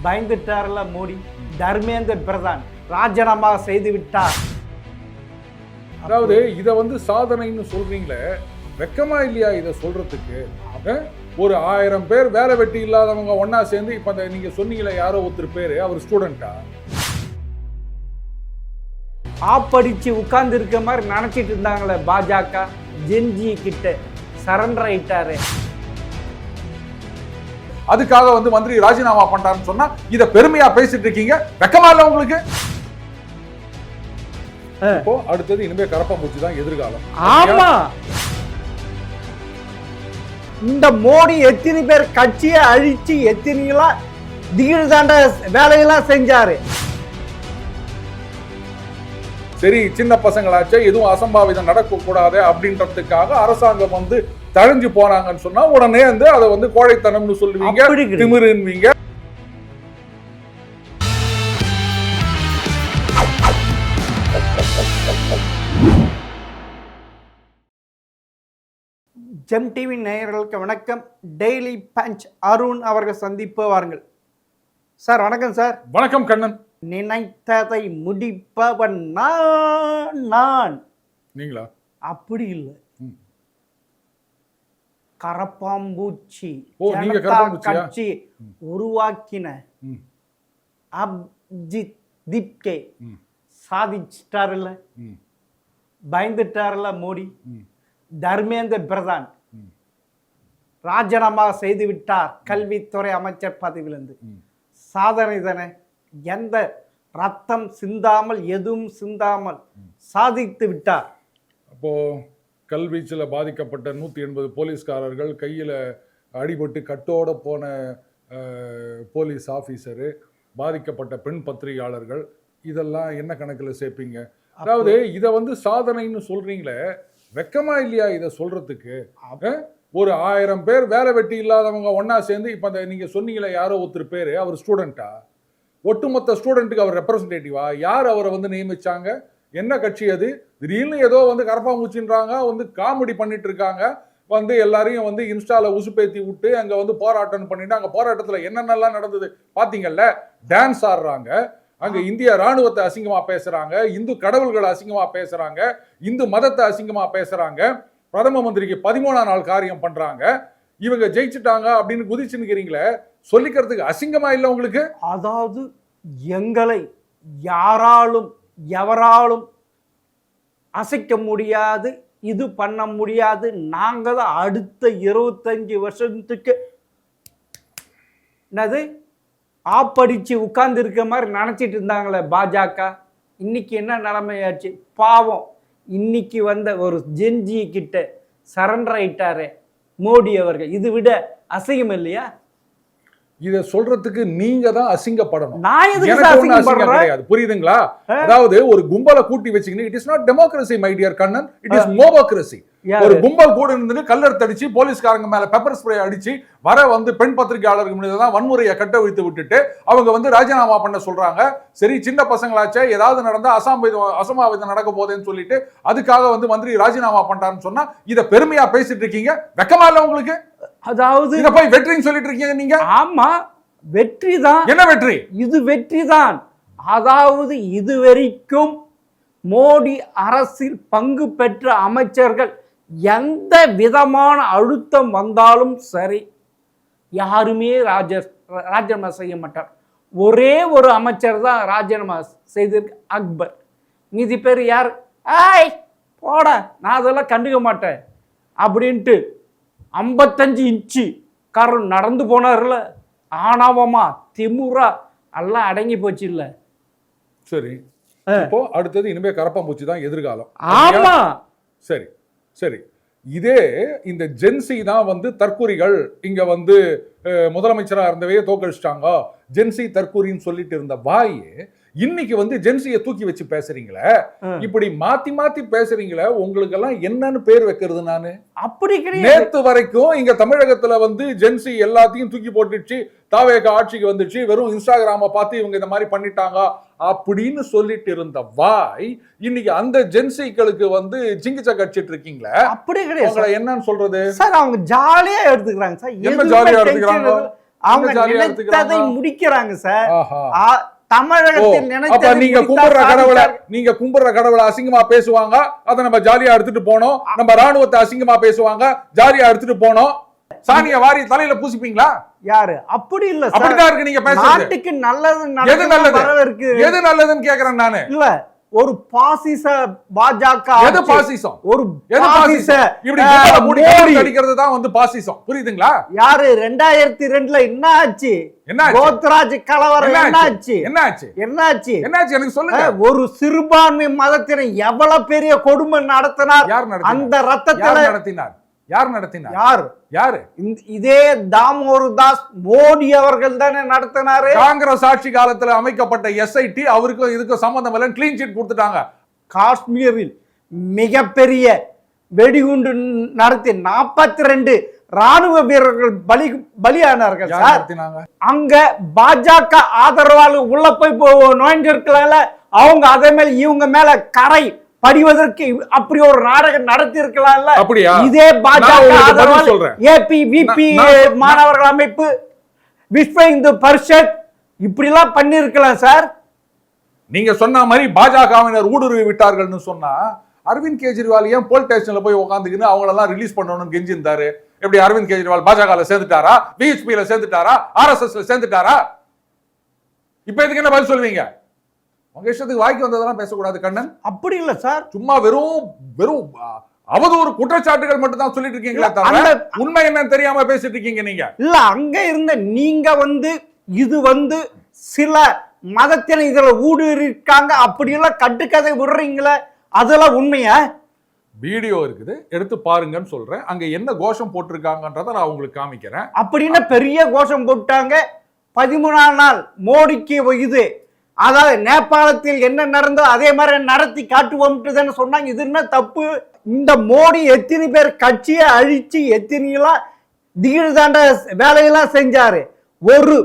பயந்துட்டார்ல மோடி. தர்மேந்திர பிரதான் ராஜினாமா செய்து விட்டார். அதாவது இதை சாதனைன்னு சொல்றீங்களே, வெக்கமா இல்லையா இதை சொல்றதுக்கு? ஒரு 1000 பேர் வேலை வெட்டி இல்லாதவங்க ஒன்னா சேர்ந்து இப்ப நீங்க சொன்னீங்களே யாரோ ஒருத்தர் பேரு, அவர் ஸ்டூடெண்டா? ஆப்படிச்சு உட்கார்ந்து இருக்க மாதிரி நினைச்சிட்டு இருந்தாங்களே பாஜக, ஜென்ஜி கிட்ட சரண்டர் ஆயிட்டாரு. அதுக்காக மந்திரி ராஜினாமா பண்றாருன்னு சொன்னா இத பெருமையா பேசிட்டு இருக்கீங்க, வெக்கமா இல்ல உங்களுக்கு? இப்போ அடுத்தது இனிமே கரப்பாம்பூச்சி தான் எதிர்காலம். ஆமா, இந்த மோடி எத்தனை பேர் கட்சியை அழிச்சு எத்தனைலாம் திகில் தாண்ட வேலையெல்லாம் செஞ்சாரு. சரி, சின்ன பசங்களாச்சே எதுவும் அசம்பாவிதம் நடக்க கூடாது அப்படின்றதுக்காக அரசாங்கம் தழைஞ்சு போனாங்கன்னு சொன்னா உடனே அதை கோழைத்தனம்னு சொல்லுவீங்க, திமிருவீங்க. ஜெம் டிவி நேயர்களுக்கு வணக்கம். டெய்லி பஞ்ச் அருண் அவர்கள் சந்திப்பு வாருங்கள். சார் வணக்கம். சார் வணக்கம் கண்ணன். நினைத்ததை முடிப்பவன் நான். நீங்களா? அப்படி இல்லை, கரப்பாம்பூச்சி கட்சி உருவாக்கின அப்ஜித் தீப்கே சாதிச்சிட்டாருல்ல, பயந்துட்டாருல மோடி. தர்மேந்திர பிரதான் ராஜினாமா செய்து விட்டார் கல்வித்துறை அமைச்சர் பதவியிலிருந்து. சாதனை தானே, எந்த ரத்தம் சிந்தாமல் எதுவும் சிந்தாமல் சாதித்து விட்டார். அப்போ கல்வீச்சில் பாதிக்கப்பட்ட 180 போலீஸ்காரர்கள், கையில் அடிபட்டு கட்டோட போன போலீஸ் ஆஃபீஸரு, பாதிக்கப்பட்ட பெண் பத்திரிகையாளர்கள், இதெல்லாம் என்ன கணக்கில் சேர்ப்பீங்க? அதாவது இதை சாதனைன்னு சொல்றீங்களே, வெக்கமா இல்லையா இதை சொல்றதுக்கு? ஒரு 1000 பேர் வேலை வெட்டி இல்லாதவங்க ஒன்னா சேர்ந்து இப்ப நீங்க சொன்னீங்களே யாரோ ஒருத்தர் பேரு, அவர் ஸ்டூடெண்டா? ஒட்டுமொத்த ஸ்டூடெண்ட்டுக்கு அவர் ரெப்ரசன்டேட்டிவா? யார் அவரை நியமிச்சாங்க? என்ன கட்சி அது? திடீர்னு ஏதோ கரப்பாம்பூச்சின்றாங்க, காமெடி பண்ணிட்டு இருக்காங்க. எல்லாரையும் இன்ஸ்டால உசுப்பேத்தி விட்டு அங்க போராட்டம் பண்ணிட்டு, அங்க போராட்டத்துல என்னென்னலாம் நடந்தது பாத்தீங்கல்ல? டான்ஸ் ஆடுறாங்க, அங்க இந்திய ராணுவத்தை அசிங்கமா பேசுறாங்க, இந்து கடவுள்களை அசிங்கமா பேசுறாங்க, இந்து மதத்தை அசிங்கமா பேசுறாங்க, பிரதம மந்திரிக்கு 13ஆம் நாள் காரியம் பண்றாங்க. இவங்க ஜெயிச்சுட்டாங்க அப்படின்னு குதிச்சுக்கிறீங்களே, சொல்லிக்கிறதுக்கு அசிங்கமா இல்லை உங்களுக்கு? அதாவது எங்களை யாராலும் எவராலும் அசைக்க முடியாது, இது பண்ண முடியாது. நாங்க தான் அடுத்த 25 வருஷத்துக்கு என்னது ஆப்படிச்சு உட்கார்ந்து இருக்க மாதிரி நினைச்சிட்டு இருந்தாங்களே பாஜக, இன்னைக்கு என்ன நிலைமையாச்சு பாவம். இன்னைக்கு ஒரு ஜென்ஜி கிட்ட சரண்டர் ஆயிட்டாரு மோடி அவர்கள். இது விட அசிங்கம் இல்லையா? இத சொல்றதுக்கு நீங்க தான் அசிங்கப்படணும். நான் எதுக்கு அசிங்கம் கிடையாது, புரியுதுங்களா? அதாவது ஒரு கும்பலை கூட்டி வச்சுக்கிட்டு, it is not democracy my dear Kannan, it is mobocracy. ஒரு கும்பல் கூட இருந்து கல்லெடுத்து அடிச்சு, போலீஸ்காரங்க மேல பெப்பர் ஸ்ப்ரே அடிச்சு வர பெண் பத்திரிகையாளர்கள் மீது தான் வன்முறையை கட்டவிழ்த்து விட்டுட்டு அவங்க ராஜினாமா பண்ண சொல்றாங்க. சரி, சின்ன பசங்களாச்சே ஏதாவது நடந்தா அசம்பாவிதம் நடக்க போதேன்னு சொல்லிட்டு அதுக்காக மந்திரி ராஜினாமா பண்றாருன்னு சொன்னா இத பெருமையா பேசிட்டு இருக்கீங்க, வெக்கமா இல்ல உங்களுக்கு? அதாவது இத போய் வெற்றின்னு சொல்லிட்டு இருக்கீங்க நீங்க. ஆமா, வெற்றி தான். என்ன வெற்றி? இது வெற்றி தான். அதாவது இதுவரைக்கும் மோடி அரசில் பங்கு பெற்ற அமைச்சர்கள் எந்த விதமான அழுத்தம் வந்தாலும் சரி, யாருமே ராஜினாமா செய்ய மாட்டார். ஒரே ஒரு அமைச்சர் தான் ராஜினாமா செய்திருக்கு, அக்பர். மீதி பேர் யார்? ஆய் போட, நான் அதெல்லாம் கண்டுக்க மாட்டேன் அப்படின்ட்டு 55 இன்ச்சு காரன் நடந்து போனார்ல, ஆணவமா திமுறா எல்லாம் அடங்கி போச்சு இல்ல. சரி, இப்போ அடுத்தது இனிமே கரப்பாம்பூச்சி தான் எதிர்காலம். ஆமா, சரி சரி. இதே இந்த ஜென்சி தான் தற்கூரிகள் இங்க முதலமைச்சரா இருந்தவே தோக்கடிச்சிட்டாங்க, ஜென்சி தற்கூரின்னு சொல்லிட்டு இருந்த வாயே இன்னைக்கு ஜென்சியை தூக்கி வச்சு பேசுறீங்களே, இப்படி மாத்தி மாத்தி பேசுறீங்களே, உங்களுக்கு எல்லாம் என்னன்னு பேர் வைக்கிறது? நானு அப்படி கிடையாது. நேத்து வரைக்கும் இங்க தமிழகத்துல ஜென்சி எல்லாத்தையும் தூக்கி போட்டுச்சு, தாவேக ஆட்சிக்கு வந்துச்சு, வெறும் இன்ஸ்டாகிராம பார்த்து இவங்க இந்த மாதிரி பண்ணிட்டாங்க அப்படின்னு சொல்லிட்டு இருந்த வாய் இன்னைக்கு அந்த ஜென்சிகளுக்கு ஜிங்கிச்சா கடிச்சிட்டு இருக்கீங்களே, அப்படி கிடையாது. என்னன்னு சொல்றது சார்? அவங்க ஜாலியா எடுத்துக்கிறாங்க சார். என்ன ஜாலியா எடுத்துக்கிறாங்க? அவங்க ஜாலியா நினைத்ததை எடுத்துக்கிறாங்க. முடிக்கிறாங்க சார். ஆஹா. தமிழகத்தில் அப்ப நினைத்ததை நீங்க கும்பிடுற கடவுளை அசிங்கமா பேசுவாங்க, அதை நம்ம ஜாலியா எடுத்துட்டு போனோம். நம்ம ராணுவத்தை அசிங்கமா பேசுவாங்க, ஜாலியா எடுத்துட்டு போனோம். சாணிய வாரி தலையில பூசிப்பீங்களா? யாரு? அப்படி இல்ல சார். அப்படிதான் இருக்கு நீங்க பேசுறது. நாட்டுக்கு நல்லது எது நல்லது? வரவேற்கு எது நல்லதுன்னு கேக்குறேன் நானு. இல்ல, ஒரு பாசிச பாஜக எது பாசிசம்? ஒரு எது பாசிச இப்படி மோடி அடிக்கிறது தான் வந்து பாசிசம். புரியுதுங்களா? யாரு 2002ல என்ன ஆச்சு? என்ன கோத்ராஜ் கலவரம் என்ன ஆச்சு? என்னாச்சு எனக்கு சொல்லுங்க. ஒரு சிறுபான்மை மதத்தினர் எவ்வளவு பெரிய கொடுமை நடத்தினார். அந்த ரத்தத்துல யார்? இதே தாமோதர்தாஸ் மோடி அவர்கள் தானே நடத்தினாரு. காங்கிரஸ் ஆட்சி காலத்துல அமைக்கப்பட்ட எஸ்ஐடி அவருக்கும் இதுக்கும் சம்பந்தம் இல்ல, கிளீன் சீட் கொடுத்துட்டாங்க. காஷ்மீரில் மிகப்பெரிய வெடிகுண்டு நடத்தி 42 ராணுவ வீரர்கள் பலியானார்கள் சார். அங்க பாஜக ஆதரவாளர் உள்ள போய் நுழைஞ்சிருக்கல, அவங்க அதே மேல இவங்க மேல கரை படிவதற்கு அப்படி ஒரு நாடகம் நடத்தி இருக்கலாம்ல. இதே பாஜக ஆதரவாளர் ஏபிவிபி மாணவர்கள் அமைப்பு, விஸ்வ இந்து பரிஷத் இப்படி எல்லாம் பண்ணி இருக்கலாம் சார். நீங்க சொன்ன மாதிரி பாஜகவினர் ஊடுருவி விட்டார்கள்னு சொன்னா அரவிந்த் கெஜ்ரிவால் ஏன் போலீஸ் ஸ்டேஷன்ல போய் உட்காந்துக்கின்னு அவங்களெல்லாம் ரிலீஸ் பண்ணணும்னு கெஞ்சிருந்தாரு? எப்படி அரவிந்த் கெஜ்ரிவால் பாஜகல சேர்ந்துட்டாரா, பிஹெச்பில சேர்ந்துட்டாரா, ஆர்எஸ்எஸ்ல சேர்ந்துட்டாரா? இப்ப இதுக்கு என்ன பதில் சொல்லுவீங்க? உங்க இஷ்டத்துக்கு வாய்க்கு வந்ததெல்லாம் பேசக்கூடாது கண்ணன். அப்படி இல்ல சார், சும்மா வெறும் அவதூறு குற்றச்சாட்டுகள் மட்டும் தான் சொல்லிட்டு இருக்கீங்களா தவிர உண்மை என்னன்னு தெரியாம பேசிட்டு இருக்கீங்க நீங்க. இல்ல, அங்க இருந்த நீங்க இது சில மதத்தினர் இதுல ஊடுருக்காங்க அப்படி எல்லாம் கட்டுக்கதை விடுறீங்களே, அதெல்லாம் உண்மையா? வீடியோ இருக்குது, எடுத்து பாருங்கன்னு சொல்றேன். அங்க என்ன கோஷம் போட்டிருக்காங்கன்றத நான் உங்களுக்கு காமிக்கிறேன். அப்படின்னு பெரிய கோஷம் போட்டாங்க. 13ஆம் நாள் மோடிக்கு இது, அதாவது நேபாளத்தில் என்ன நடந்தோ அதே மாதிரி நடத்தி காட்டுவோம் சொன்னாங்க. இது என்ன தப்பு? இந்த மோடி எத்தனை பேர் கட்சியை அழிச்சு எத்தனைலாம் திடீர் தாண்ட வேலையெல்லாம் செஞ்சாரு. ஒரு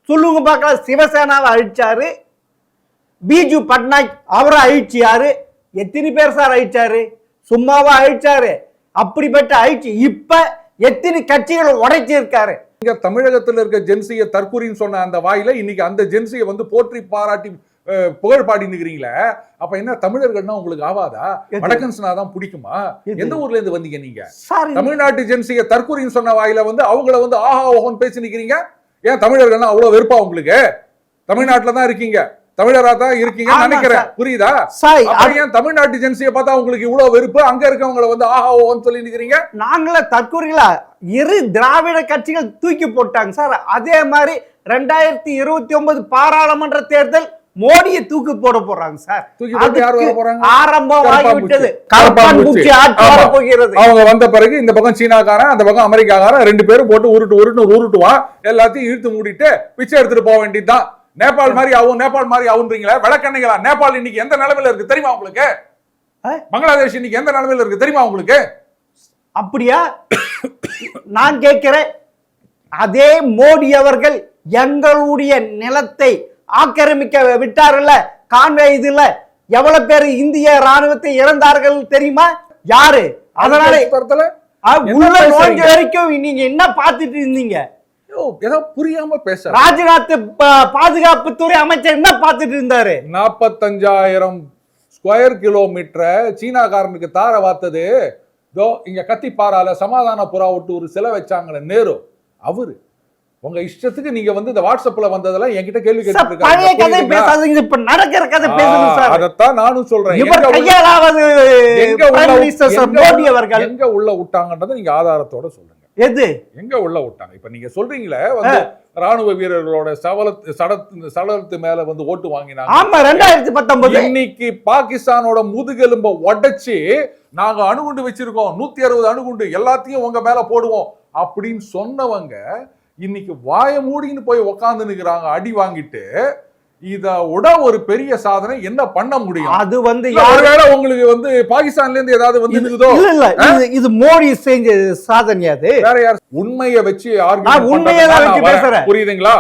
சொல்லுங்க பார்க்கலாம், சிவசேனாவை அழிச்சாரு, பிஜு பட்நாயக் அவரை அழிச்சியாரு. எத்தனை பேர் சார் அழிச்சாரு? சும்மாவா அழிச்சாரு? அப்படிப்பட்ட அழிச்சு இப்ப எத்தனை கட்சிகளை உடைச்சிருக்காரு. இங்க தமிழகத்தில் இருக்க ஜென்சியை தற்கூரின்னு சொன்ன அந்த வாயில இன்னைக்கு அந்த ஜென்சியை போற்றி பாராட்டி புகழ் பாடினுக்கிறீங்களே, அப்ப என்ன தமிழர்கள்னா உங்களுக்கு ஆவாதா? வடக்கன்ஸ்னா தான் பிடிக்குமா? எந்த ஊர்ல இருந்து வந்தீங்க நீங்க? தமிழ்நாட்டு ஜென்சியை தற்கூரின்னு சொன்ன வாயில அவங்கள ஆஹா ஓஹோன்னு பேசி நிக்கிறீங்க. ஏன் தமிழர்கள்னா அவ்வளவு வெறுப்பா உங்களுக்கு? தமிழ்நாட்டுல தான் இருக்கீங்க, தமிழரா தான் இருக்கீங்க நினைக்கிறேன். புரியுதா? ஏன் தமிழ்நாட்டு ஜென்சியை பார்த்தா உங்களுக்கு இவ்வளவு வெறுப்பு? அங்க இருக்கவங்களை ஆஹா ஓன்னு சொல்லி நிக்கிறீங்க. நாங்கள தற்கூறிகளா? இரு திராவிட கட்சிகள் தூக்கி போட்டாங்க சார். அதே மாதிரி 2029 பாராளுமன்ற தேர்தல் மோடியை தூக்கி போட போறாங்க சார். ஆரம்பம் ஆகிவிட்டது. அவங்க வந்த பிறகு இந்த பக்கம் சீனாக்காரன், அந்த பக்கம் அமெரிக்காக்காரன் 2 பேரும் போட்டு உருட்டுவான். எல்லாத்தையும் இழுத்து மூடிட்டு பிச்சை எடுத்துட்டு போக வேண்டியதுதான். நேபாள் மாதிரி ஆகுன்றீங்களா? விளக்கண்ணைகளா? நேபாள் இன்னைக்கு எந்த நிலைமையில இருக்கு தெரியுமா உங்களுக்கு? பங்களாதேஷ் இன்னைக்கு எந்த நிலைமையில இருக்கு தெரியுமா உங்களுக்கு? அப்படியா? நான் கேட்கிறேன், அதே மோடி அவர்கள் எங்களுடைய நிலத்தை ஆக்கிரமிக்க விட்டார்ல கான்வே, இதுல எவ்வளவு பேர் இந்திய ராணுவத்தை இறந்தார்கள் தெரியுமா? யாரு? அதனால உள்ள நோய்க்கு வரைக்கும் நீங்க என்ன பார்த்துட்டு இருந்தீங்க? ஏதோ புரியாம பேச. ராஜ்நாத் பாதுகாப்புத்துறை அமைச்சர் என்ன பார்த்துட்டு இருந்தாரு? 45,000 ஸ்கொயர் கிலோமீட்டரை சீனாக்காரனுக்கு தார வார்த்தது. இங்க கத்திப்பாரால சமாதான புறா விட்டு ஒரு சிலை வச்சாங்களே நேரு, அவரு. உங்க இஷ்டத்துக்கு நீங்க இந்த வாட்ஸ்அப்ல வந்ததெல்லாம் என்கிட்ட கேள்வி கேட்டுட்டு இருக்காங்க. இப்ப நடக்கிற கதை பேசுங்க சார். அதத்தான் நானும் சொல்றேன். எங்க உள்ள விட்டாங்கன்றதை நீங்க ஆதாரத்தோட சொல்லுங்க. எது எங்க உள்ள விட்டாங்க? இப்ப நீங்க சொல்றீங்களே ராணுவ வீரர்களோட சடலத்து மேல ஓட்டு வாங்கினாங்க. ஆமா, 2019. இன்னைக்கு பாகிஸ்தானோட முதுகெலும்ப உடைச்சு நாங்க அணுகுண்டு வச்சிருக்கோம், 160 அணுகுண்டு எல்லாத்தையும் உங்க மேல போடுவோம் அப்படின்னு சொன்னவங்க இன்னைக்கு வாய மூடின்னு போய் உக்காந்து நிக்கிறாங்க அடி வாங்கிட்டு. இத விட ஒரு பெரிய சாதனை என்ன பண்ண முடியும்? அது ஒருவேளை உங்களுக்கு பாகிஸ்தான்ல இருந்து ஏதாவது வந்துருக்குதோ? இல்ல, இது மோடி செஞ்ச சாதனை. அது வேற யார்? உண்மையை வச்சு பேசுறேன், புரியுதுங்களா?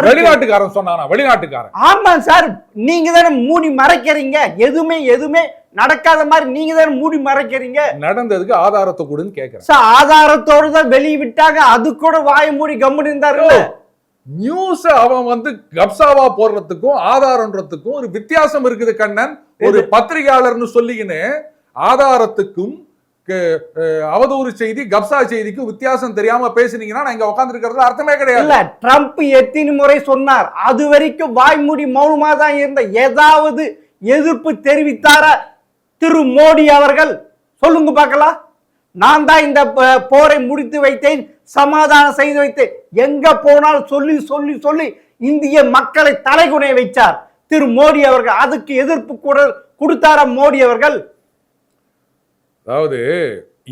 வெளிநாட்டுக்காரன் சொன்னானா? வெளிநாட்டுக்காரன். ஆமா சார், நீங்க தானே மூடி மறைக்கிறீங்க. எதுவுமே நடக்காத மாதிரி நீங்க தானே மூடி மறைக்கிறீங்க. நடந்ததுக்கு ஆதாரத்தை கொடுன்னு கேக்குறேன். ஆதாரத்தோடு தான் வெளியே விட்டாங்க. அது கூட வாய மூடி கம்முன்னு இருந்தாரு. நியூஸ் அவன் வந்து கப்சாவா போடுறதுக்கும் ஆதாரம்ன்றதுக்கும் ஒரு வித்தியாசம் இருக்குது கண்ணன். ஒரு பத்திரிகையாளர்னு சொல்லிக்கின்னு ஆதாரத்துக்கும் அவதூறு செய்தி கப்சா செய்திக்கும் வித்தியாசம் தெரியாம பேசுனீங்கன்னா நான் இங்க உட்கார்ந்து இருக்கிறதுல அர்த்தமே கிடையாது. இல்ல, ட்ரம்ப் எத்தனை முறை சொன்னார், அது வரைக்கும் வாய்மூடி மௌனமா தான் இருந்த. ஏதாவது எதிர்ப்பு தெரிவித்தார திரு மோடி அவர்கள்? சொல்லுங்க பார்க்கலாம். நான் தான் இந்த போரை முடித்து வைத்தேன், சமாதானம் செய்து வைத்தேன். எங்க போனால் சொல்லி சொல்லி சொல்லி இந்திய மக்களை தலைகுனிய வைச்சார் திரு மோடி அவர்கள். அதுக்கு எதிர்ப்பு கொடுத்தார மோடி அவர்கள்? அதாவது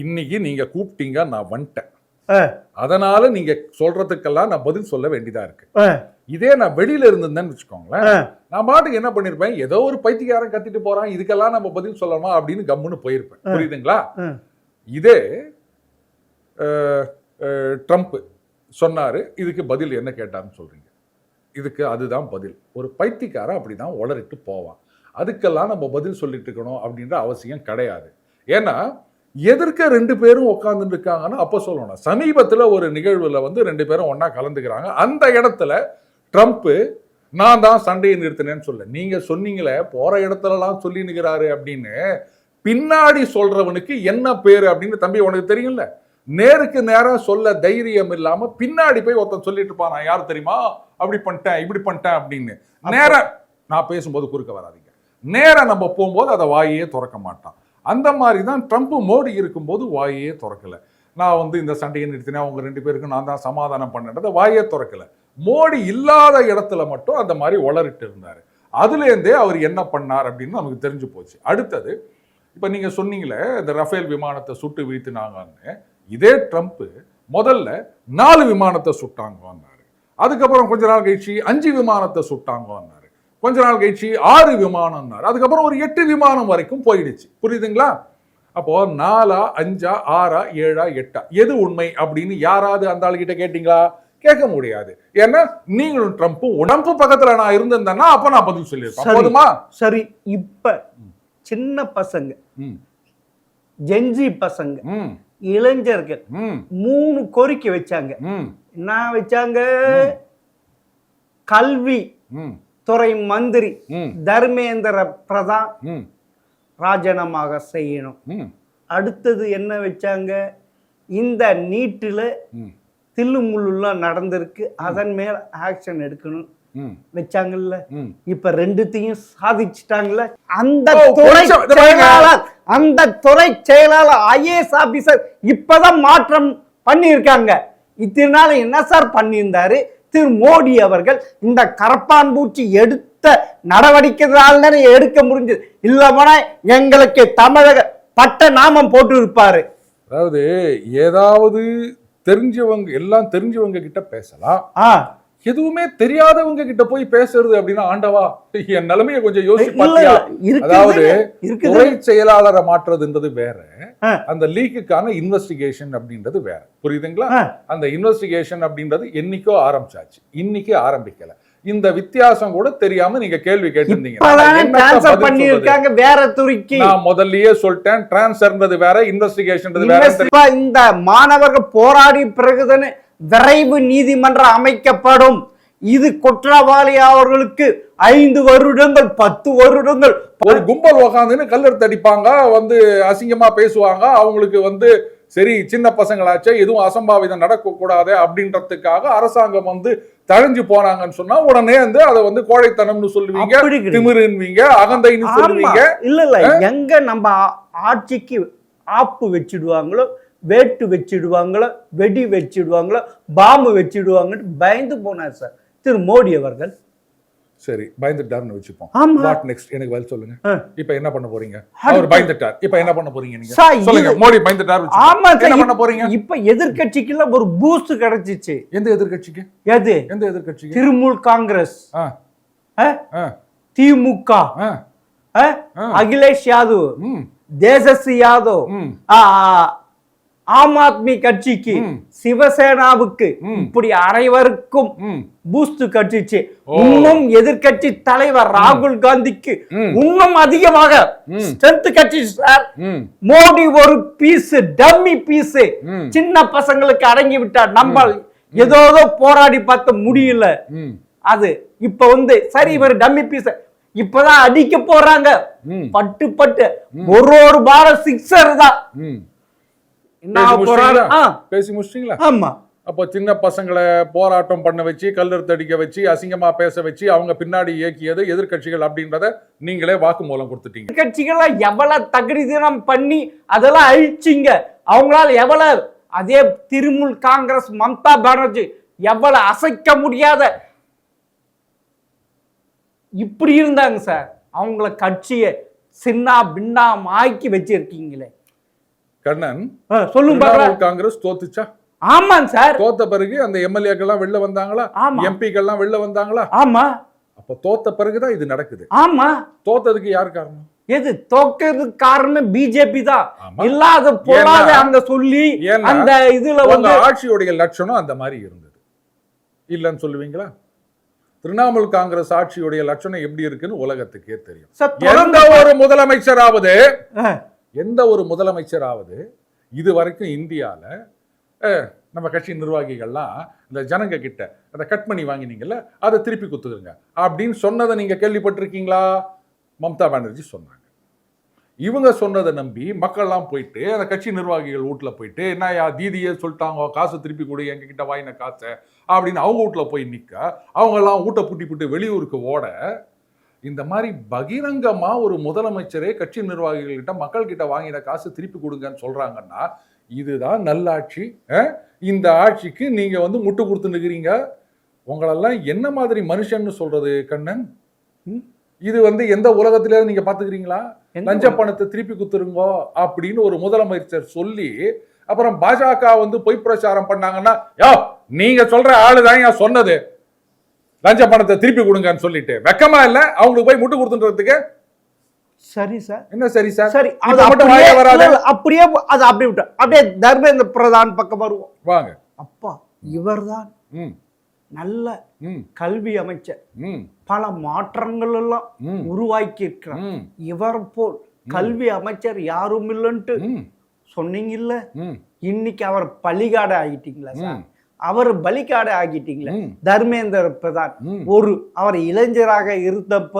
இன்னைக்கு நீங்க கூப்பிட்டீங்க, நான் வந்துட்டேன். அதனால நீங்க சொல்றதுக்கெல்லாம் நான் பதில் சொல்ல வேண்டியதா இருக்கு. இதே நான் வெளியில இருந்தேன்னு வச்சுக்கோங்களேன், நான் பாட்டுக்கு என்ன பண்ணிருப்பேன், ஏதோ ஒரு பைத்தியக்காரன் கத்திட்டு போறான், இதுக்கெல்லாம் நம்ம பதில் சொல்லணுமா அப்படின்னு கம்முன்னு போயிருப்பேன். புரியுதுங்களா? இதே ட்ரம்ப் சொன்னாரு, இதுக்கு பதில் என்ன கேட்டாருன்னு சொல்றீங்க. இதுக்கு அதுதான் பதில். ஒரு பைத்தியக்காரன் அப்படிதான் உளறிட்டு போவான். அதுக்கெல்லாம் நம்ம பதில் சொல்லிட்டு இருக்கணும் அப்படின்ற அவசியம் கிடையாது. ஏன்னா எதிர்க்க 2 பேரும் உட்கார்ந்துட்டு இருக்காங்கன்னா அப்ப சொல்லணும். சமீபத்துல ஒரு நிகழ்வுல வந்து 2 பேரும் ஒன்னா கலந்துக்கிறாங்க. அந்த இடத்துல ட்ரம்ப் நான் தான் சண்டையை நிறுத்தினேன்னு சொல்ல, நீங்க சொன்னீங்களே போற இடத்துலலாம் சொல்லி நிற்கிறாரு அப்படின்னு, பின்னாடி சொல்றவனுக்கு என்ன பேரு அப்படின்னு தம்பி உனக்கு தெரியும்ல. நேருக்கு நேரம் சொல்ல தைரியம் இல்லாம பின்னாடி போய் ஒருத்தன் சொல்லிட்டு இருப்பான், நான் யார் தெரியுமா, அப்படி பண்ணிட்டேன் இப்படி பண்ணிட்டேன் அப்படின்னு. நேரம் நான் பேசும்போது குறுக்க வராதீங்க. நேரம் நம்ம போகும்போது அதை வாயே திறக்க மாட்டான். அந்த மாதிரி தான் ட்ரம்ப் மோடி இருக்கும்போது வாயே திறக்கல. நான் வந்து இந்த சண்டையை நிறுத்தினேன், அவங்க 2 பேருக்கும் நான் தான் சமாதானம் பண்ணேன், வாயே திறக்கல. மோடி இல்லாத இடத்துல மட்டும் அந்த மாதிரி உளறிட்டு இருந்தாரு. அதுலேருந்தே அவர் என்ன பண்ணார் அப்படின்னு நமக்கு தெரிஞ்சு போச்சு. அடுத்தது இப்போ நீங்க சொன்னீங்களே இந்த ரஃபேல் விமானத்தை சுட்டு வீழ்த்தினாங்கன்னு, இதே ட்ரம்ப் முதல்ல 4 விமானத்தை சுட்டாங்கன்னாரு. அதுக்கப்புறம் கொஞ்ச நாள் கழிச்சு 5 விமானத்தை சுட்டாங்கன்னாரு. கொஞ்ச நாள் கழிச்சு 6 விமானம்னாரு. அதுக்கப்புறம் ஒரு 8 விமானம் வரைக்கும் போயிடுச்சு. புரியுதுங்களா? அப்போ 4, 5, 6, 7, 8 எது உண்மை அப்படின்னு யாராவது அந்த ஆளுகிட்ட கேட்டீங்களா? கேட்க முடியாது. ஏன்னா நீங்களும் ட்ரம்ப் பக்கத்துல நான் இருந்திருந்தேன்னா அப்ப நான் பதில் சொல்லியிருப்பேன். போதுமா? சரி. இப்ப சின்ன பசங்க, ஜென்ஜி பசங்க, இளைஞர்கள் 3 கோரிக்கை வச்சாங்க. என்ன வச்சாங்க? கல்வி துறை மந்திரி தர்மேந்திர பிரதான் ராஜினாமாக செய்யணும். அடுத்தது என்ன வச்சாங்க? இந்த நீட்டில் தில்லுமுள்ளுலாம் நடந்திருக்கு, அதன் மேல ஆக்ஷன் எடுக்கணும் வச்சாங்கல்ல. இப்ப 2த்தையும் சாதிச்சுட்டாங்கல்ல. அந்த துறை செயலாளர் IAS ஆபீசர் இப்பதான் மாற்றம் பண்ணியிருக்காங்க. இத்தனை நாள் என்ன சார் பண்ணியிருந்தாரு திரு மோடி அவர்கள்? இந்த கரப்பான் பூச்சி எடுத்த நடவடிக்கைகளால் எடுக்க முடிஞ்சது. இல்லைன்னா எங்களுக்கு தமிழக பட்ட நாமம் போட்டு இருப்பாரு. அதாவது ஏதாவது தெரிஞ்சவங்க எல்லாம் தெரிஞ்சவங்க கிட்ட பேசலாம், எதுவுமே தெரியாதவங்க கிட்ட போய் பேசுறது அப்படின்னா ஆண்டவா என் நிலைமையை கொஞ்சம் யோசிச்சு பாத்தியா? அதாவது துறை செயலாளரை மாற்றுறதுன்றது வேற, அந்த லீக்குக்கான இன்வெஸ்டிகேஷன் அப்படின்றது வேற. புரியுதுங்களா? அந்த இன்வெஸ்டிகேஷன் அப்படின்றது என்னைக்கோ ஆரம்பிச்சாச்சு, இன்னைக்கு ஆரம்பிக்கல. இந்த வித்தியாசம் கூட தெரியாம நீங்க கேள்வி கேட்டிருந்தீங்க. வேற துறைக்கு நான் முதல்லயே சொல்லிட்டேன், டிரான்ஸ்ஃபர்ன்றது வேற, இன்வெஸ்டிகேஷன்ன்றது வேற. இந்த மாணவர்கள் போராடி பிறகுதானே விரைவு நீதிமன்றம் அமைக்கப்படும். இது குற்றவாளி அவர்களுக்கு 5 வருடங்கள் 10 வருடங்கள் ஒரு கும்பல் உக்காந்துன்னு கல்லெடுத்து அடிப்பாங்க, வந்து அசிங்கமா பேசுவாங்க. அவங்களுக்கு வந்து சரி சின்ன பசங்களாச்சே எதுவும் அசம்பாவிதம் நடக்கக்கூடாது அப்படின்றதுக்காக அரசாங்கம் வந்து தழைஞ்சு போனாங்கன்னு சொன்னா உடனே வந்து அதை வந்து கோழைத்தனம்னு சொல்லுவீங்க, திமிருன்வீங்க, அகந்தைன்னு சொல்லுவீங்க. இல்ல எங்க நம்ம ஆட்சிக்கு ஆப்பு வச்சிடுவாங்களோ, வேட்டு வச்சிடுவாங்களோ, வெடி வச்சிடுவாங்களோ, பாம்பு வச்சிடுவாங்கன்னு பயந்து போனார் சார் திரு மோடி அவர்கள். சரி, பயந்துட்டாருன்னு வச்சுப்போம். What next? எனக்கு பதில் சொல்லுங்க. இப்போ என்ன பண்ண போறீங்க? அவர் பயந்துட்டார், இப்போ என்ன பண்ண போறீங்க நீங்க? சொல்லுங்க. மோடி பயந்துட்டார், ஆமா, என்ன பண்ண போறீங்க? இப்போ எதிர்க்கட்சிக்குள்ள ஒரு பூஸ்ட் கிடைச்சிச்சு. எந்த எதிர்க்கட்சிக்கு? எந்த எதிர்க்கட்சிக்கு? திரிணாமுல் காங்கிரஸ், திமுக, அகிலேஷ் யாதவ், தேஜஸ்வி யாதவ், ஆம் ஆத்மி கட்சிக்கு, சிவசேனாவுக்கு, இப்படி அனைவருக்கும் பூஸ்ட் கட்சிச்சு. இன்னும் எதிர்கட்சி தலைவர் ராகுல் காந்திக்கு இன்னும் அதிகமாக ஸ்ட்ரென்த் கட்சி சார். மோடி ஒரு பீஸ், டம்மி பீஸ், சின்ன பசங்களுக்கு அடங்கி விட்டார். நம்ம ஏதோ போராடி பார்த்த முடியல. ம். அது இப்ப சரி இவர் டம்மி பீஸ் இப்பதான் அடிக்க போறாங்க. பட்டு பட்டு ஒரு பால் சிக்ஸர் தான். என்ன போறாங்க? பேசி முடிச்சிட்டீங்களா? ஆமா. அப்போ சின்ன பசங்களை போராட்டம் பண்ண வச்சு கல்லெடுத்து அடிக்க வச்சு அசிங்கமா பேச வச்சு அவங்க பின்னாடி இயக்கியது எதிர்கட்சிகள் அப்படின்றத நீங்களே வாக்குமூலம் கொடுத்துட்டீங்க. எதிர்கட்சிகளை எவ்வளவு தகுதினம் பண்ணி அதெல்லாம் அழிச்சிங்க. அவங்களால எவ்வளவு அதே திரிணாமுல் காங்கிரஸ் மம்தா பானர்ஜி எவ்வளவு அசைக்க முடியாத இப்படி இருந்தாங்க சார். அவங்கள கட்சியை சின்ன பின்னா ஆக்கி வச்சிருக்கீங்களே. கண்ணன், சொல்லுங்க. காங்கிரஸ் தோத்துச்சா? ஆமாங்க சார். தோத்த பிறகு அந்த எம்எல்ஏக்கெல்லாம் வெளில வந்தாங்களா? எம்பிக்கெல்லாம் வெளில வந்தாங்களா? ஆமா. அப்ப தோத்த பிறகுதான் இது நடக்குது. ஆமா. தோத்ததுக்கு யார் காரணம்? எது தோக்கிறதுக்கு காரணம் பிஜேபி தான். இல்லாத போலாத அங்க சொல்லி அந்த இதுல ஆட்சியுடைய லட்சணம் அந்த மாதிரி இருந்தது இல்லன்னு சொல்லுவீங்களா? திரிணாமுல் காங்கிரஸ் ஆட்சியுடைய லட்சணம் எப்படி இருக்குன்னு உலகத்துக்கே தெரியும். எந்த ஒரு முதலமைச்சராவது இது வரைக்கும் இந்தியால நம்ம கட்சி நிர்வாகிகள்லாம் இந்த ஜனங்க கிட்ட அந்த கட் பண்ணி வாங்கினீங்கல்ல அதை திருப்பி குத்துதுங்க அப்படின்னு சொன்னதை நீங்க கேள்விப்பட்டிருக்கீங்களா? மம்தா பானர்ஜி சொன்னாங்க. இவங்க சொன்னதை நம்பி மக்கள்லாம் போயிட்டு அந்த கட்சி நிர்வாகிகள் வீட்டில் போயிட்டு என்னையா தீதியே சொல்லிட்டாங்க காசு திருப்பி கொடு எங்க கிட்ட வாங்கின காசை அப்படின்னு அவங்க வீட்டில் போய் நிற்க அவங்கெல்லாம் ஊட்ட புட்டி புட்டு வெளியூருக்கு ஓட இந்த மாதிரி பகிரங்கமா ஒரு முதலமைச்சரே கட்சி நிர்வாகிகள்கிட்ட மக்கள் கிட்ட வாங்கின காசு திருப்பி கொடுங்கன்னு சொல்றாங்கன்னா இதுதான் நல்லாட்சி. இந்த ஆட்சிக்கு நீங்க முட்டு கொடுத்து நிற்கிறீங்க. உங்களெல்லாம் என்ன மாதிரி மனுஷன்னு சொல்றது கண்ணன்? இது எந்த உலகத்திலேயே நீங்க பாத்துக்கிறீங்களா? லஞ்ச பணத்தை திருப்பி குத்துருங்கோ அப்படின்னு ஒரு முதலமைச்சர் சொல்லி அப்புறம் பாஜக பொய் பிரச்சாரம் பண்ணாங்கன்னா நீங்க சொல்ற ஆளுதான் ஏன் சொன்னது லஞ்ச பணத்தை திருப்பி கொடுங்கன்னு சொல்லிட்டு வெக்கமா இல்ல அவங்களுக்கு போய் முட்டு கொடுத்துன்றதுக்கு? சரி சார். என்ன சரி சார்? சரி அப்படியே அது அப்படி விட்டு அப்படியே தர்மேந்திர பிரதான் பக்கம் வருவோம் வாங்க. அப்பா இவர்தான் நல்ல கல்வி அமைச்சர். பல மாற்றங்கள் எல்லாம் உருவாக்கி இருக்கிறார். இவர் போல் கல்வி அமைச்சர் யாரும் இல்லைன்ட்டு சொன்னீங்க இல்ல. இன்னைக்கு அவர் பலிகாடு ஆகிட்டீங்களா சார்? அவர் பலிகாடு ஆகிட்டீங்களா? தர்மேந்திர பிரதான் அவர் இளைஞராக இருந்தப்ப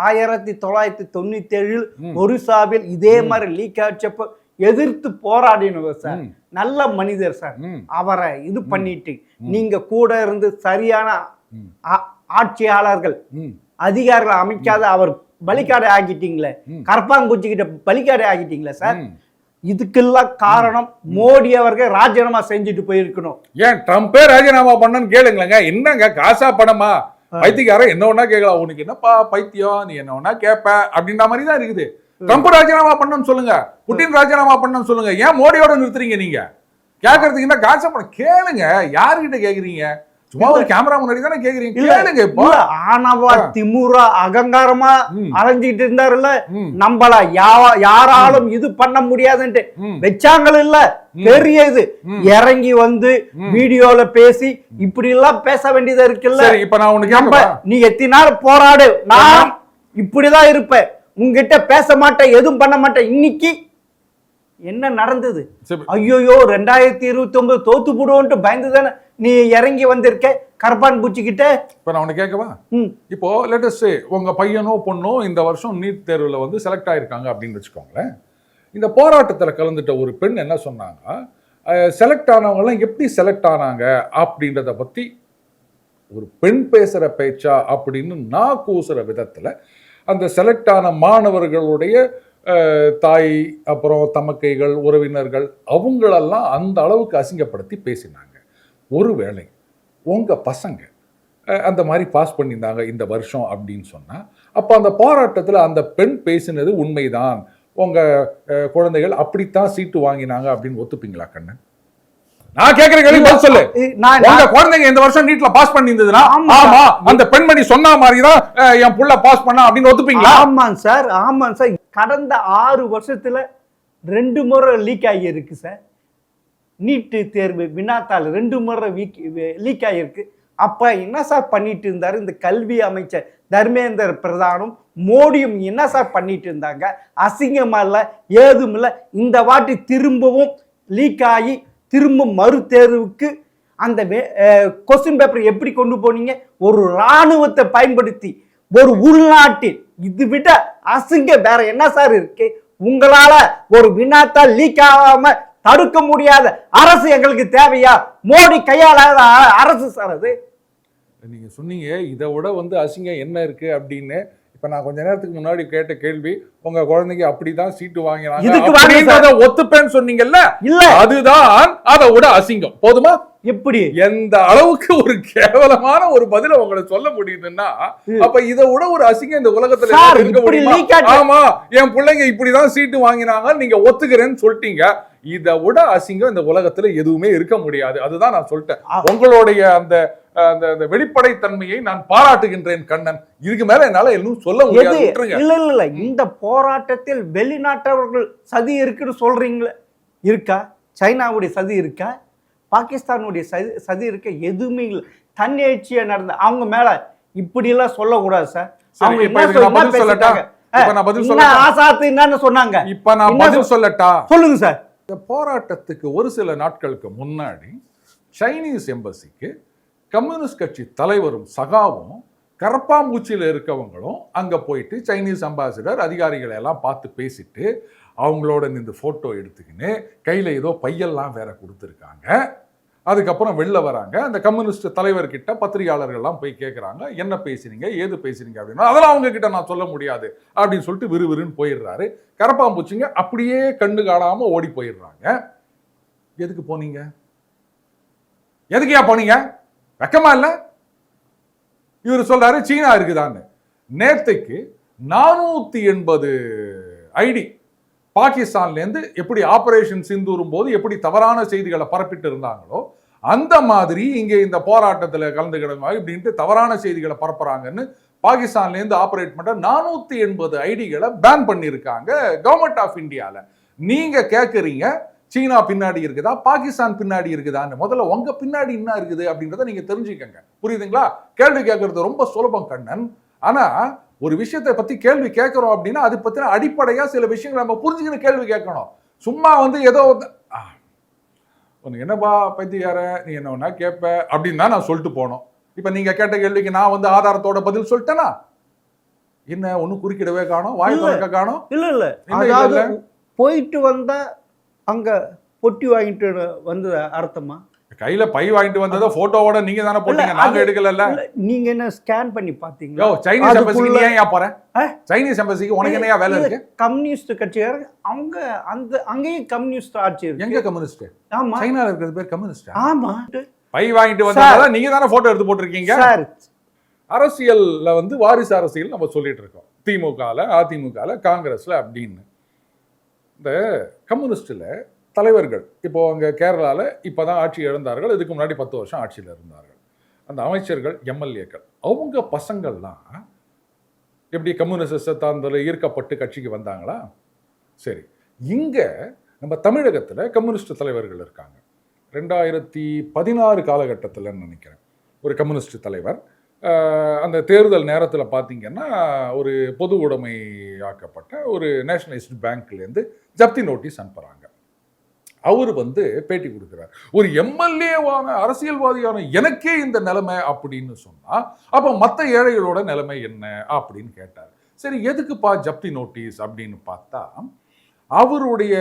1997 ஒரிசாவில் இதே மாதிரி லீக் ஆச்சப்ப எதிர்த்து போராடினவர் சார். நல்ல மனிதர் சார். அவரை இது பண்ணிட்டு நீங்க கூட இருந்து சரியான ஆட்சியாளர்கள் அதிகாரிகள் அமைக்காத அவர் பலிகாடு ஆகிட்டீங்களே. கரப்பாங்குச்சி கிட்ட பலிகாடு ஆகிட்டீங்களா சார்? இதுக்கெல்லாம் காரணம் மோடி அவர்கள் ராஜினாமா செஞ்சுட்டு போயிருக்கணும். ஏன் ட்ரம்பே ராஜினாமா பண்ணன்னு கேளுங்களேங்க. என்னங்க காசா பணமா? பைத்தியக்காரன் என்ன ஒன்னா கேட்கலாம். உனக்கு என்னப்பா பைத்தியம், நீ என்ன ஒன்னா கேட்ப அப்படின்ற மாதிரி தான் இருக்குது. ட்ரம்ப் ராஜினாமா பண்ணன்னு சொல்லுங்க, புட்டின் ராஜினாமா பண்ணன்னு சொல்லுங்க. ஏன் மோடியோட நிறுத்துறீங்க? நீங்க கேட்கறதுக்கு என்ன காசா பணம்? கேளுங்க. யாருகிட்ட கேக்குறீங்க? சும்மா ஒரு கேமரா முன்னாடி தானே கேக்குறீங்க. கேளுங்க. இப்போ ஆனவா திமுறா அகங்காரமா அலைஞ்சிட்டு இருந்தாருல்ல, நம்மள யாராலும் இது பண்ண முடியாதுன்ட்டு வச்சாங்கள இல்ல. பெரிய இது இறங்கி வீடியோல பேசி இப்படி எல்லாம் பேச வேண்டியதா இருக்குல்ல. இப்ப நான் உனக்கு நீ எத்தனை நாள் போராடு, நான் இப்படிதான் இருப்பேன், உங்ககிட்ட பேச மாட்டேன், எதுவும் பண்ண மாட்டேன். இன்னைக்கு என்ன நடந்தது? ஐயோ 2029 தோத்து போடுவோன்ட்டு பயந்து தானே நீ இறங்கி வந்திருக்க கரப்பான் பூச்சிக்கிட்ட. இப்ப நான் உன்னை கேட்கவா? இப்போ லேட்டஸ்ட் உங்க பையனோ பொண்ணோ இந்த வருஷம் நீட் தேர்வுல செலக்ட் ஆயிருக்காங்க அப்படின்னு வச்சுக்கோங்களேன். இந்த போராட்டத்துல கலந்துட்ட ஒரு பெண் என்ன சொன்னாங்க, செலக்ட் ஆனவங்க எல்லாம் எப்படி செலக்ட் ஆனாங்க அப்படின்றத பத்தி ஒரு பெண் பேசுற பேச்சா அப்படின்னு நான் கூசுற விதத்துல அந்த செலக்ட் ஆன மாணவர்களுடைய தாய் அப்புறம் தமக்கைகள் உறவினர்கள் அவங்களெல்லாம் அந்த அளவுக்கு அசிங்கப்படுத்தி பேசினாங்க. ஒருவேளை உங்க பசங்க அந்த மாதிரி பாஸ் பண்ணியிருந்தாங்க இந்த வருஷம் அப்படின்னு சொன்னா அப்ப அந்த போராட்டத்தில் அந்த பெண் பேசினது உண்மைதான், உங்க குழந்தைகள் அப்படித்தான் சீட்டு வாங்கினாங்க அப்படின்னு ஒத்துப்பீங்களா கண்ணன்? நான் கேக்குற கேள்வி பதில் சொல்லு. உங்க குழந்தைங்க இந்த வருஷம் நீட்ல பாஸ் பண்ணியிருந்ததுன்னா ஆமா அந்த பெண்மணி சொன்ன மாதிரி தான் என் புள்ள பாஸ் பண்ணா அப்படின்னு ஒத்துப்பீங்களா? ஆமாங்க சார், ஆமாங்க சார். கடந்த 6 வருஷத்துல 2 முறை லீக் ஆகி இருக்கு சார். நீட்டு தேர்வு வினாத்தாள் 2 முறை லீக் ஆகியிருக்கு. அப்ப என்ன சார் பண்ணிட்டு இருந்தாரு இந்த கல்வி அமைச்சர் தர்மேந்திர பிரதானும் மோடியும்? என்ன சார் பண்ணிட்டு இருந்தாங்க? அசிங்கமா இல்ல, ஏதும் இல்ல. இந்த வாட்டி திரும்பவும் லீக் ஆகி திரும்ப மறு தேர்வுக்கு அந்த கொஸ்டின் பேப்பர் எப்படி கொண்டு போனீங்க? ஒரு இராணுவத்தை பயன்படுத்தி ஒரு உள்நாட்டில். இது விட அசிங்க வேற என்ன சார் இருக்கு? உங்களால ஒரு வினாத்தால் லீக் ஆகாம தடுக்க முடியாத அரசு எங்களுக்கு தேவையா? மோடி கையாளாத அரசு சார் அது. நீங்க சொன்னீங்க இதை விட அசிங்கம் என்ன இருக்கு அப்படின்னு. இப்ப நான் கொஞ்ச நேரத்துக்கு முன்னாடி கேட்ட கேள்வி, உங்க குழந்தைக்கு அப்படிதான் சீட்டு வாங்கினாங்க ஒத்துப்பேன்னு சொன்னீங்கல்ல, இல்ல அதுதான் அதை விட அசிங்கம். போதுமா? எப்படி எந்த அளவுக்கு ஒரு கேவலமான ஒரு பதில உங்களை சொல்ல முடியுதுன்னா, அப்ப இதை விட ஒரு அசிங்கம் இந்த உலகத்துல இருக்க முடியுமா? ஆமா, என் பிள்ளைங்க இப்படிதான் சீட்டு வாங்கினாங்க, நீங்க ஒத்துக்கிறேன்னு சொல்லிட்டீங்க. இதை விட அசிங்கம் இந்த உலகத்துல எதுவுமே இருக்க முடியாது. அதுதான் நான் சொல்லிட்டேன். உங்களுடைய அந்த வெளிப்படை தன்மையை நான் பாராட்டுகின்றேன் கண்ணன். இதுக்கு மேல என்னால எதுவும் சொல்ல முடியாது. இல்ல இல்ல இல்ல, இந்த போராட்டத்தில் வெளிநாட்டவர்கள் சதி இருக்குன்னு சொல்றீங்களே, இருக்கா? சைனாவுடைய சதி இருக்கா? பாகிஸ்தானுடைய சதி இருக்க? எதுவுமே இல்லை. தன்னெழுச்சியா நடந்த அவங்க மேல இப்படி எல்லாம் சொல்லக்கூடாது சார். அவங்க என்ன சொல்லட்டாங்க? ஆசாத்து என்னன்னு சொன்னாங்க. இப்ப நான் பதில் சொல்லட்டா? சொல்லுங்க சார். இந்த போராட்டத்துக்கு ஒரு சில நாட்களுக்கு முன்னாடி சைனீஸ் எம்பசிக்கு கம்யூனிஸ்ட் கட்சி தலைவரும் சகாவும் கரப்பாம்பூச்சியில் இருக்கவங்களும் அங்க போயிட்டு சைனீஸ் அம்பாசிடர் அதிகாரிகளை எல்லாம் பார்த்து பேசிட்டு அவங்களோட நின்று போட்டோ எடுத்துக்கின்னு கையில ஏதோ பையெல்லாம் வேற கொடுத்துருக்காங்க. அதுக்கப்புறம் வெளில வராங்க. அந்த கம்யூனிஸ்ட் தலைவர்கிட்ட பத்திரிகையாளர்கள்லாம் போய் கேட்குறாங்க, என்ன பேசுறீங்க, ஏது பேசுறீங்க அப்படின்னா, அதெல்லாம் அவங்க கிட்ட நான் சொல்ல முடியாது அப்படின்னு சொல்லிட்டு விறுவிறுன்னு போயிடுறாரு. கரப்பாம்பூச்சிங்க அப்படியே கண்ணு காணாம ஓடி போயிடுறாங்க. எதுக்கு போனீங்க? எதுக்கையா போனீங்க? வெக்கமா இல்ல? இவர் சொல்றாரு சீனா இருக்குதான்னு. நேத்துக்கு 480 ஐடி பாகிஸ்தான்ல இருந்து எப்படி ஆபரேஷன் சிந்தூரும் போது எப்படி தவறான செய்திகளை பரப்பிட்டு இருந்தாங்களோ அந்த மாதிரி இங்க இந்த போராட்டத்தில் கலந்துக்கிடுங்க இப்படின்ட்டு தவறான செய்திகளை பரப்புறாங்கன்னு பாகிஸ்தான்ல இருந்து ஆபரேட் பண்ற 480 ஐடிகளை பேன் பண்ணியிருக்காங்க கவர்மெண்ட் ஆஃப் இந்தியால. நீங்க கேட்குறீங்க சீனா பின்னாடி இருக்குதா பாகிஸ்தான் பின்னாடி இருக்குதான்னு. முதல்ல உங்க பின்னாடி என்ன இருக்குது அப்படின்றத நீங்க தெரிஞ்சுக்கங்க. புரியுதுங்களா? கேள்வி கேட்கறது ரொம்ப சுலபம் கண்ணன். ஆனா ஒரு விஷயத்தை பத்தி கேள்வி கேட்கிறோம் அப்படின்னா அது பத்தின அடிப்படையா சில விஷயங்களை நம்ம புரிஞ்சுக்கின்னு கேள்வி கேட்கணும். சும்மா ஏதோ உனக்கு என்னப்பா பைத்தியார நீ என்ன ஒன்னா கேட்ப அப்படின்னு தான் நான் சொல்லிட்டு போனோம். இப்ப நீங்க கேட்ட கேள்விக்கு நான் ஆதாரத்தோட பதில் சொல்லிட்டேனா? என்ன ஒன்னும் குறுக்கிடவே காணோம், வாய் திறக்க காணோம். இல்ல போயிட்டு வந்தா அங்க பொட்டி வாங்கிட்டு வந்து அர்த்தமா? கையில பை வாங்கிட்டு வந்தத போட்டோவோட நீங்க தானே போட்டீங்க, நாங்க எடுக்கல. நீங்க என்ன ஸ்கேன் பண்ணி பாத்தீங்களா? சைனீஸ் எம்பசிக்கு நீ ஏன் போற? சைனீஸ் எம்பசிக்கு உனக்கு என்னையா வேலை இருக்கு? கம்யூனிஸ்ட் கட்சியார் அவங்க அங்கேயும் கம்யூனிஸ்ட் ஆட்சி இருக்கு. எங்க கம்யூனிஸ்ட்? ஆமா, சைனால இருக்கிறது பேர் கம்யூனிஸ்ட். ஆமா, பை வாங்கிட்டு வந்தத நீங்க தானே போட்டோ எடுத்து போட்டிருக்கீங்க. அரசியல்ல வாரிசு அரசியல் நம்ம சொல்லிட்டு இருக்கோம். திமுகல, அதிமுகல, காங்கிரஸ்ல அப்படின்னு. இந்த கம்யூனிஸ்ட்ல தலைவர்கள் இப்போ அங்க கேரளால இப்பதான் ஆட்சி இழந்தார்கள். இதுக்கு முன்னாடி 10 வருஷம் ஆட்சியில் இருந்தார்கள். அந்த அமைச்சர்கள், எம்எல்ஏக்கள், அவங்க பசங்கள்லாம் எப்படி கம்யூனிஸ்ட் ஈர்க்கப்பட்டு கட்சிக்கு வந்தாங்களா? சரி, இங்க நம்ம தமிழகத்துல கம்யூனிஸ்ட் தலைவர்கள் இருக்காங்க. 2016 காலகட்டத்தில் நினைக்கிறேன் ஒரு கம்யூனிஸ்ட் தலைவர் அந்த தேர்தல் நேரத்தில் பார்த்தீங்கன்னா ஒரு பொது உடைமை ஆக்கப்பட்ட ஒரு நேஷனலைஸ்டு பேங்க்லேருந்து ஜப்தி நோட்டீஸ் அனுப்புகிறாங்க. அவர் பேட்டி கொடுக்குறார். ஒரு எம்எல்ஏவான அரசியல்வாதியான எனக்கே இந்த நிலைமை அப்படின்னு சொன்னா அப்போ மற்ற ஏழைகளோட நிலைமை என்ன அப்படின்னு கேட்டார். சரி, எதுக்குப்பா ஜப்தி நோட்டீஸ் அப்படின்னு பார்த்தா அவருடைய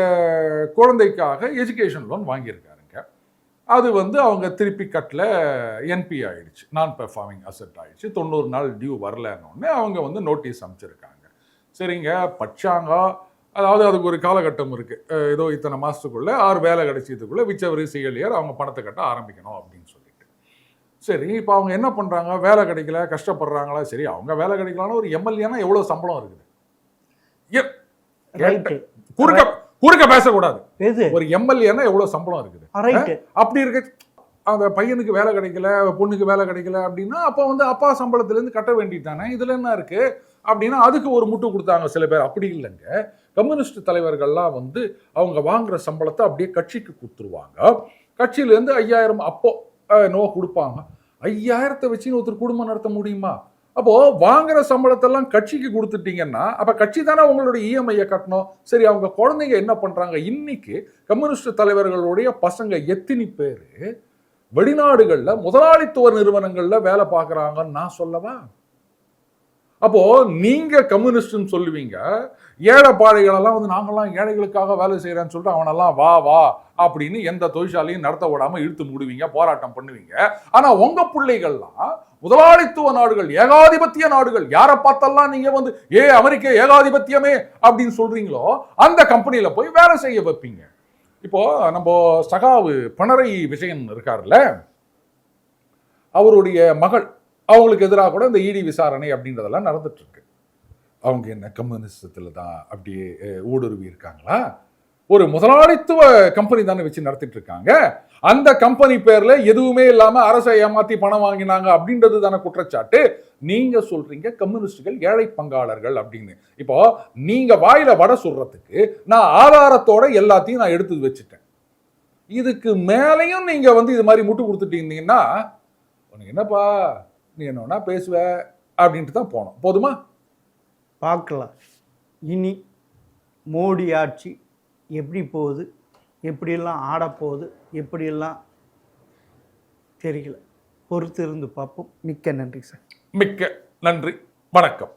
குழந்தைக்காக எஜுகேஷன் லோன் வாங்கியிருக்காருங்க. அது அவங்க திருப்பி கட்டல, என்பி ஆயிடுச்சு, நான் பெர்ஃபார்மிங் அசெட் ஆயிடுச்சு, 90 நாள் டியூ வரலன்னு அவங்க நோட்டீஸ் அனுப்பிச்சிருக்காங்க. சரிங்க, பச்சாங்க, அதாவது அதுக்கு ஒரு காலகட்டம் இருக்கு, ஏதோ இத்தனை மாசத்துக்குள்ள 6 வேலை கிடைச்சதுக்குள்ள விச்சவரி சிஎல்ஏர் அவங்க பணத்தை கட்ட ஆரம்பிக்கணும் அப்படின்னு சொல்லிட்டு. சரி, இப்போ அவங்க என்ன பண்றாங்க? வேலை கிடைக்கல, கஷ்டப்படுறாங்களா? சரி, அவங்க வேலை கிடைக்கலாம்னா ஒரு எம்எல்ஏனா எவ்வளவு சம்பளம் இருக்குது? குறுக்க பேசக்கூடாது. ஒரு எம்எல்ஏனா எவ்வளவு சம்பளம் இருக்குது? அப்படி இருக்கு. அந்த பையனுக்கு வேலை கிடைக்கல, பொண்ணுக்கு வேலை கிடைக்கல அப்படின்னா அப்போ அப்பா சம்பளத்துல இருந்து கட்ட வேண்டியதானே, இதுல என்ன இருக்கு அப்படின்னா அதுக்கு ஒரு முட்டு கொடுத்தாங்க சில பேர். அப்படி இல்லைங்க, கம்யூனிஸ்ட் தலைவர்கள்லாம் அவங்க வாங்குற சம்பளத்தை அப்படியே கட்சிக்கு கொடுத்துருவாங்க. கட்சியிலேருந்து 5000 அப்போ நோ கொடுப்பாங்க. 5000 வச்சு ஒருத்தர் குடும்பம் நடத்த முடியுமா? அப்போ வாங்குற சம்பளத்தெல்லாம் கட்சிக்கு கொடுத்துட்டீங்கன்னா அப்ப கட்சி தானே உங்களுடைய இஎம்ஐயை கட்டணும். சரி, அவங்க குழந்தைங்க என்ன பண்றாங்க? இன்னைக்கு கம்யூனிஸ்ட் தலைவர்களுடைய பசங்க எத்தனை பேர் வெளிநாடுகள்ல முதலாளித்துவ நிறுவனங்கள்ல வேலை பார்க்கறாங்கன்னு நான் சொல்லவா? அப்போ நீங்க கம்யூனிஸ்ட்னு சொல்லுவீங்க, ஏழைப்பாழைகளெல்லாம் வந்து நாங்கெல்லாம் ஏழைகளுக்காக வேலை செய்யறேன்னு சொல்லிட்டு அவனெல்லாம் வா வா அப்படின்னு எந்த தொழிற்சாலையும் நடத்த விடாம இழுத்து மூடுவீங்க, போராட்டம் பண்ணுவீங்க. ஆனா உங்க பிள்ளைகள்லாம் முதலாளித்துவ நாடுகள், ஏகாதிபத்திய நாடுகள், யாரை பார்த்தெல்லாம் நீங்க வந்து அமெரிக்க ஏகாதிபத்தியமே அப்படின்னு சொல்றீங்களோ அந்த கம்பெனியில போய் வேலை செய்ய வைப்பீங்க. இப்போ நம்ம சகாவு பினராயி விஜயன் இருக்காருல்ல, அவருடைய மகள், அவங்களுக்கு எதிராக கூட இந்த இடி விசாரணை அப்படின்றதெல்லாம் நடந்துட்டு இருக்கு. அவங்க என்ன கம்யூனிஸ்டத்துல தான் அப்படியே ஊடுருவி இருக்காங்களா? ஒரு முதலாளித்துவ கம்பெனி தானே வச்சு நடத்திட்டு இருக்காங்க. அந்த கம்பெனி பேர்ல எதுவுமே இல்லாம அரசை ஏமாத்தி பணம் வாங்கினாங்க அப்படின்றது தானே குற்றச்சாட்டு. நீங்க சொல்றீங்க கம்யூனிஸ்டுகள் ஏழை பங்காளர்கள் அப்படின்னு. இப்போ நீங்க வாயில வடை சொல்றதுக்கு நான் ஆதாரத்தோட எல்லாத்தையும் நான் எடுத்து வச்சுட்டேன். இதுக்கு மேலையும் நீங்க வந்து இது மாதிரி முட்டு கொடுத்துட்டீங்கன்னா உனக்கு என்னப்பா நீ என்ன பேசுவ அப்படின்ட்டு தான் போனோம். போதுமா? பார்க்கலாம் இனி மோடி ஆட்சி எப்படி போகுது, எப்படியெல்லாம் ஆடப்போகுது, எப்படியெல்லாம் தெரியல. பொறுத்து இருந்து பார்ப்போம். மிக்க நன்றி சார். மிக்க நன்றி. வணக்கம்.